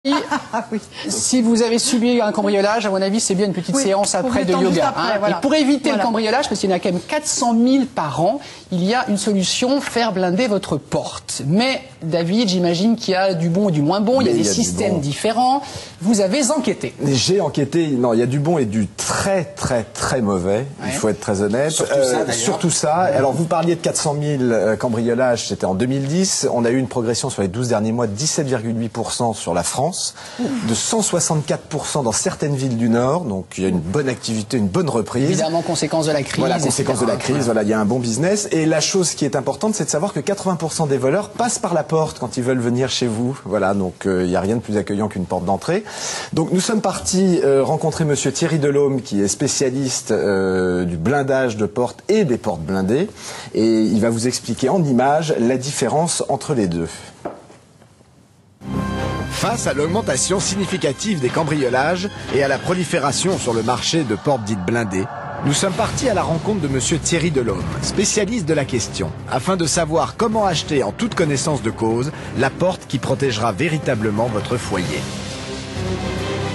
Oui. Si vous avez subi un cambriolage, à mon avis, c'est bien une petite séance après de yoga. Après, voilà. Et pour éviter le cambriolage, parce qu'il y en a quand même 400 000 par an, il y a une solution, faire blinder votre porte. Mais David, j'imagine qu'il y a du bon et du moins bon, il y a des systèmes différents. Vous avez enquêté. J'ai enquêté, non, il y a du bon et du très très très mauvais, il faut être très honnête. Surtout ça. Alors vous parliez de 400 000 cambriolages, c'était en 2010. On a eu une progression sur les 12 derniers mois de 17,8% sur la France, de 164% dans certaines villes du Nord. Donc il y a une bonne activité, une bonne reprise. Évidemment, conséquence de la crise. Voilà, conséquence de la crise, voilà, il y a un bon business. Et la chose qui est importante, c'est de savoir que 80% des voleurs passent par la porte quand ils veulent venir chez vous. Voilà, donc il n'y a rien de plus accueillant qu'une porte d'entrée. Donc nous sommes partis rencontrer monsieur Thierry Delhomme, qui est spécialiste du blindage de portes et des portes blindées. Et il va vous expliquer en images la différence entre les deux. Face à l'augmentation significative des cambriolages et à la prolifération sur le marché de portes dites blindées, nous sommes partis à la rencontre de monsieur Thierry Delhomme, spécialiste de la question, afin de savoir comment acheter en toute connaissance de cause la porte qui protégera véritablement votre foyer.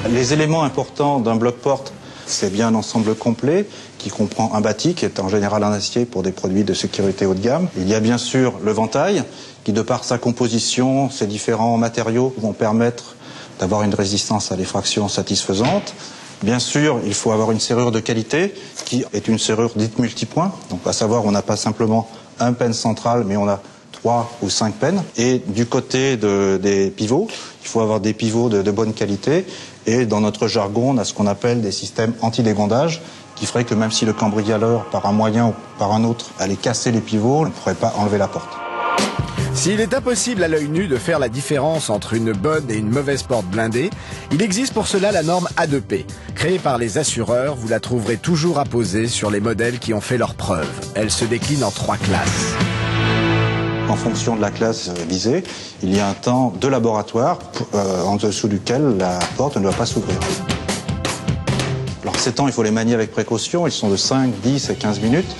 Les éléments importants d'un bloc-porte, c'est bien un ensemble complet qui comprend un bâti, qui est en général en acier pour des produits de sécurité haut de gamme. Il y a bien sûr le ventail, qui de par sa composition, ses différents matériaux vont permettre d'avoir une résistance à l'effraction satisfaisante. Bien sûr, il faut avoir une serrure de qualité, qui est une serrure dite multipoint. Donc à savoir, on n'a pas simplement un pin central, mais on a 3 ou 5 pins. Et du côté des pivots, il faut avoir des pivots de bonne qualité. Et dans notre jargon, on a ce qu'on appelle des systèmes anti-dégondage, qui ferait que même si le cambrioleur, par un moyen ou par un autre, allait casser les pivots, on ne pourrait pas enlever la porte. S'il est impossible à l'œil nu de faire la différence entre une bonne et une mauvaise porte blindée, il existe pour cela la norme A2P. Créée par les assureurs, vous la trouverez toujours apposée sur les modèles qui ont fait leurs preuves. Elle se décline en 3 classes. En fonction de la classe visée, il y a un temps de laboratoire en dessous duquel la porte ne doit pas s'ouvrir. Alors ces temps, il faut les manier avec précaution, ils sont de 5, 10 et 15 minutes.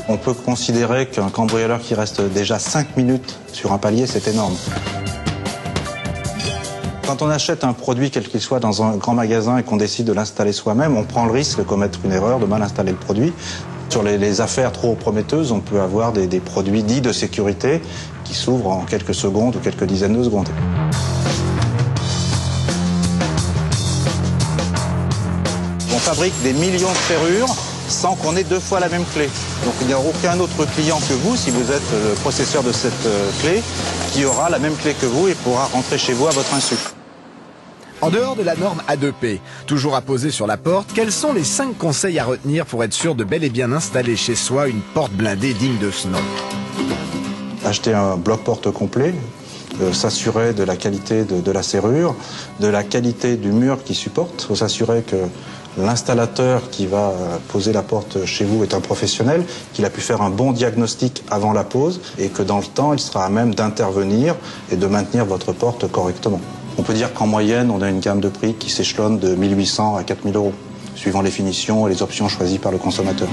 On peut considérer qu'un cambrioleur qui reste déjà 5 minutes sur un palier, c'est énorme. Quand on achète un produit, quel qu'il soit, dans un grand magasin et qu'on décide de l'installer soi-même, on prend le risque de commettre une erreur, de mal installer le produit. Sur les affaires trop prometteuses, on peut avoir des produits dits de sécurité qui s'ouvrent en quelques secondes ou quelques dizaines de secondes. On fabrique des millions de serrures sans qu'on ait 2 fois la même clé. Donc il n'y a aucun autre client que vous, si vous êtes le possesseur de cette clé, qui aura la même clé que vous et pourra rentrer chez vous à votre insu. En dehors de la norme A2P, toujours apposée sur la porte, quels sont les 5 conseils à retenir pour être sûr de bel et bien installer chez soi une porte blindée digne de ce nom? Acheter un bloc-porte complet, s'assurer de la qualité de la serrure, de la qualité du mur qui supporte. Il faut s'assurer que l'installateur qui va poser la porte chez vous est un professionnel, qu'il a pu faire un bon diagnostic avant la pose et que dans le temps, il sera à même d'intervenir et de maintenir votre porte correctement. On peut dire qu'en moyenne, on a une gamme de prix qui s'échelonne de 1 800 à 4 000 euros, suivant les finitions et les options choisies par le consommateur.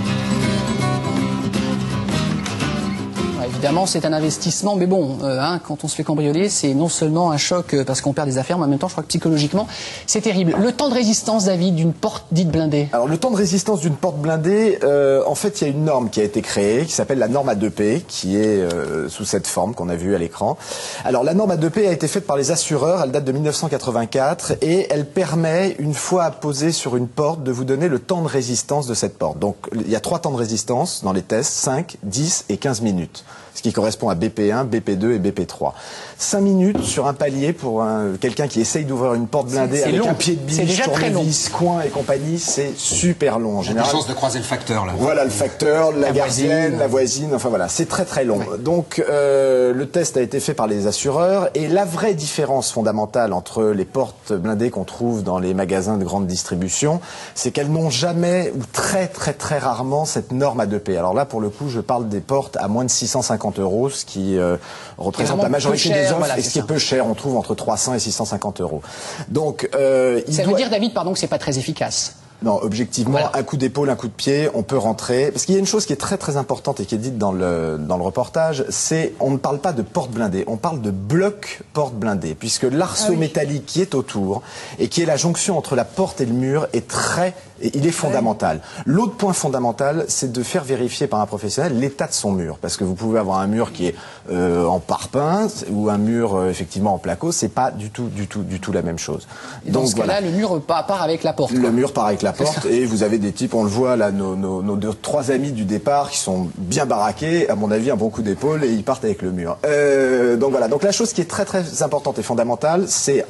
Évidemment, c'est un investissement, mais bon, quand on se fait cambrioler, c'est non seulement un choc parce qu'on perd des affaires, mais en même temps, je crois que psychologiquement, c'est terrible. Le temps de résistance, David, d'une porte dite blindée? Alors, le temps de résistance d'une porte blindée, en fait, il y a une norme qui a été créée, qui s'appelle la norme A2P, qui est sous cette forme qu'on a vue à l'écran. Alors, la norme A2P a été faite par les assureurs, elle date de 1984, et elle permet, une fois posée sur une porte, de vous donner le temps de résistance de cette porte. Donc, il y a 3 temps de résistance dans les tests, 5, 10 et 15 minutes. Ce qui correspond à BP1, BP2 et BP3. 5 minutes sur un palier pour quelqu'un qui essaye d'ouvrir une porte blindée avec un pied de biche, tournevis, coin et compagnie, c'est super long. En général, la chance de croiser le facteur, là. Voilà, le facteur, la gardienne, la voisine, enfin voilà, c'est très très long. Ouais. Donc le test a été fait par les assureurs et la vraie différence fondamentale entre les portes blindées qu'on trouve dans les magasins de grande distribution, c'est qu'elles n'ont jamais ou très très très rarement cette norme A2P. Alors là, pour le coup, je parle des portes à moins de 650 €, ce qui représente la majorité des offres, voilà, et ce qui est peu cher. On trouve entre 300 et 650 €. Donc, ça veut dire, David, pardon, que c'est pas très efficace. Non, objectivement, voilà. Un coup d'épaule, un coup de pied, on peut rentrer. Parce qu'il y a une chose qui est très très importante et qui est dite dans le reportage, c'est on ne parle pas de porte blindée, on parle de bloc porte blindée, puisque l'arceau métallique qui est autour et qui est la jonction entre la porte et le mur il est fondamental. L'autre point fondamental, c'est de faire vérifier par un professionnel l'état de son mur, parce que vous pouvez avoir un mur qui est en parpaing ou un mur effectivement en placo, c'est pas du tout la même chose. Et donc dans ce cas-là, le mur part avec la porte. Le mur part avec la porte et vous avez des types, on le voit là, nos trois amis du départ qui sont bien baraqués, à mon avis un bon coup d'épaule et ils partent avec le mur. Donc voilà, donc la chose qui est très très importante et fondamentale, c'est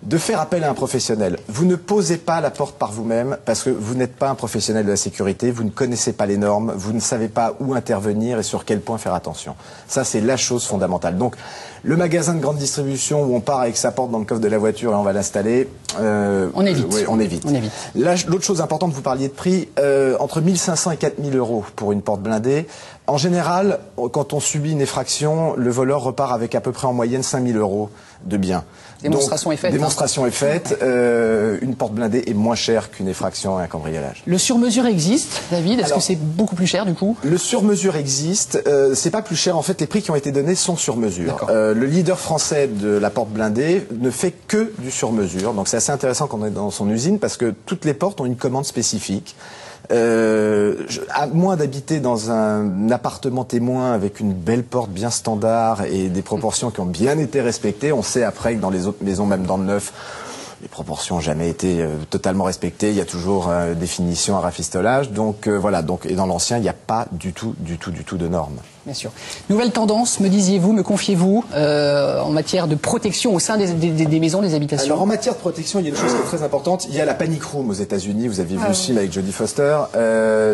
de faire appel à un professionnel. Vous ne posez pas la porte par vous-même parce que vous n'êtes pas un professionnel de la sécurité, vous ne connaissez pas les normes, vous ne savez pas où intervenir et sur quel point faire attention. Ça, c'est la chose fondamentale. Donc, le magasin de grande distribution où on part avec sa porte dans le coffre de la voiture et on va l'installer, on évite. Oui, on évite. L'autre chose importante, vous parliez de prix, entre 1 500 et 4 000 euros pour une porte blindée. En général, quand on subit une effraction, le voleur repart avec à peu près en moyenne 5 000 euros de biens. Démonstration est faite. Démonstration est faite. Une porte blindée est moins chère qu'une effraction et un cambriolage. Le sur-mesure existe, David. Est-ce que c'est beaucoup plus cher du coup? Le sur-mesure existe. C'est pas plus cher. En fait, les prix qui ont été donnés sont sur mesure. Le leader français de la porte blindée ne fait que du sur-mesure. Donc c'est assez intéressant qu'on est dans son usine parce que toutes les portes ont une commande spécifique. À moins d'habiter dans un appartement témoin avec une belle porte bien standard et des proportions qui ont bien été respectées, on sait après que dans les autres maisons, même dans le neuf, les proportions n'ont jamais été totalement respectées. Il y a toujours des finitions à rafistolage. Donc voilà. Et dans l'ancien, il n'y a pas du tout de normes. Bien sûr. Nouvelle tendance, me disiez-vous, me confiez-vous, en matière de protection au sein des maisons, des habitations? Alors en matière de protection, il y a une chose qui est très importante. Il y a la panic room aux États-Unis. Vous aviez vu le film avec Jodie Foster.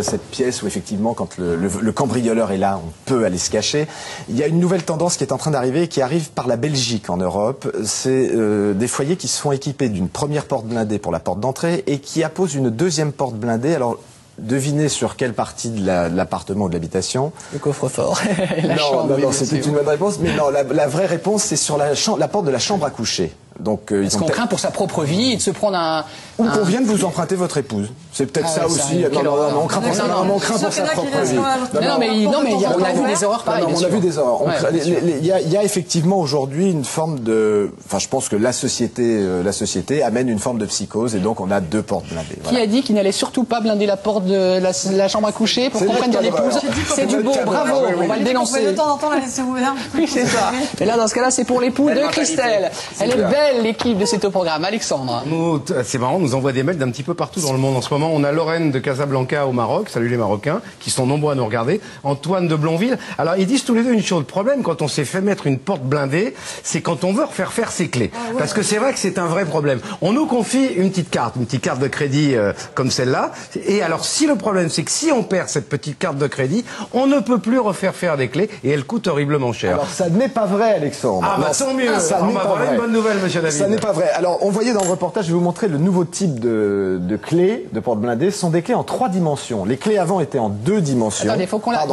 Cette pièce où effectivement, quand le cambrioleur est là, on peut aller se cacher. Il y a une nouvelle tendance qui est en train d'arriver et qui arrive par la Belgique en Europe. C'est des foyers qui se font équiper d'une première porte blindée pour la porte d'entrée et qui apposent une deuxième porte blindée. Alors, devinez sur quelle partie de l'appartement ou de l'habitation? Le coffre-fort. Non, c'était une bonne réponse. Mais non, la vraie réponse, c'est sur la porte de la chambre à coucher. Donc, parce qu'on craint pour sa propre vie et de se prendre ou qu'on vienne vous emprunter votre épouse. C'est peut-être ça aussi. Non, on craint pour sa propre vie. Non, mais on a vu des horreurs pareilles. On a vu des horreurs. Il y a effectivement aujourd'hui une forme de... Enfin, je pense que la société amène une forme de psychose et donc on a deux portes blindées. Qui a dit qu'il n'allait surtout pas blinder la porte de la chambre à coucher pour qu'on prenne bien l'épouse? C'est du beau, bravo, on va le dénoncer. De temps en temps la laisser ouverte. Oui, c'est ça. Et là, dans ce cas-là, c'est pour l'époux de Christelle. Elle est belle, l'équipe de cet programme. Alexandre. C'est marrant, on nous envoie des mails d'un petit peu partout dans le monde en ce moment. On a Lorraine de Casablanca au Maroc, salut les Marocains, qui sont nombreux à nous regarder. Antoine de Blonville. Alors, ils disent tous les deux une chose. Le problème, quand on s'est fait mettre une porte blindée, c'est quand on veut refaire faire ses clés. Parce que c'est vrai que c'est un vrai problème. On nous confie une petite carte de crédit comme celle-là. Et alors, si le problème, c'est que si on perd cette petite carte de crédit, on ne peut plus refaire faire des clés et elle coûte horriblement cher. Alors, ça n'est pas vrai, Alexandre. Ah, bah, tant mieux. Voilà une bonne nouvelle, monsieur David. Ça n'est pas vrai. Alors, on voyait dans le reportage, je vais vous montrer le nouveau type de clés de porte blindée. Ce sont des clés en 3 dimensions. Les clés avant étaient en 2 dimensions. Attendez, il faut qu'on la...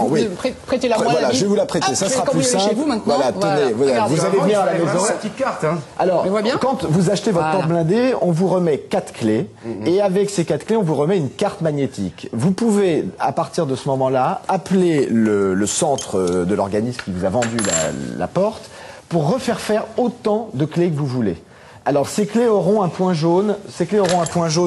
Prêtez-la moi, voilà, je vais vous la prêter. Ça sera plus simple. Chez vous maintenant. Voilà, tenez, vous allez venir à la maison. La petite carte, hein. Alors, quand vous achetez votre porte blindée, on vous remet 4 clés. Et avec ces 4 clés, on vous remet une carte magnétique. Vous pouvez, à partir de ce moment-là, appeler le centre de l'organisme qui vous a vendu la porte pour refaire faire autant de clés que vous voulez. Alors, ces clés auront un point jaune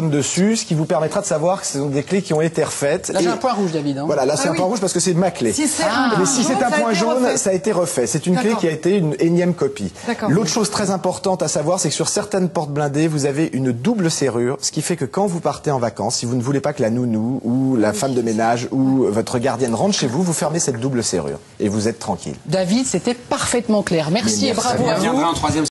dessus, ce qui vous permettra de savoir que ce sont des clés qui ont été refaites. Là, j'ai un point rouge, David. Voilà, là, c'est un point rouge parce que c'est ma clé. Mais si c'est un point jaune, ça a été refait. C'est une clé qui a été une énième copie. L'autre chose très importante à savoir, c'est que sur certaines portes blindées, vous avez une double serrure, ce qui fait que quand vous partez en vacances, si vous ne voulez pas que la nounou ou la femme de ménage ou votre gardienne rentre chez vous, vous fermez cette double serrure et vous êtes tranquille. David, c'était parfaitement clair. Merci et bravo à vous.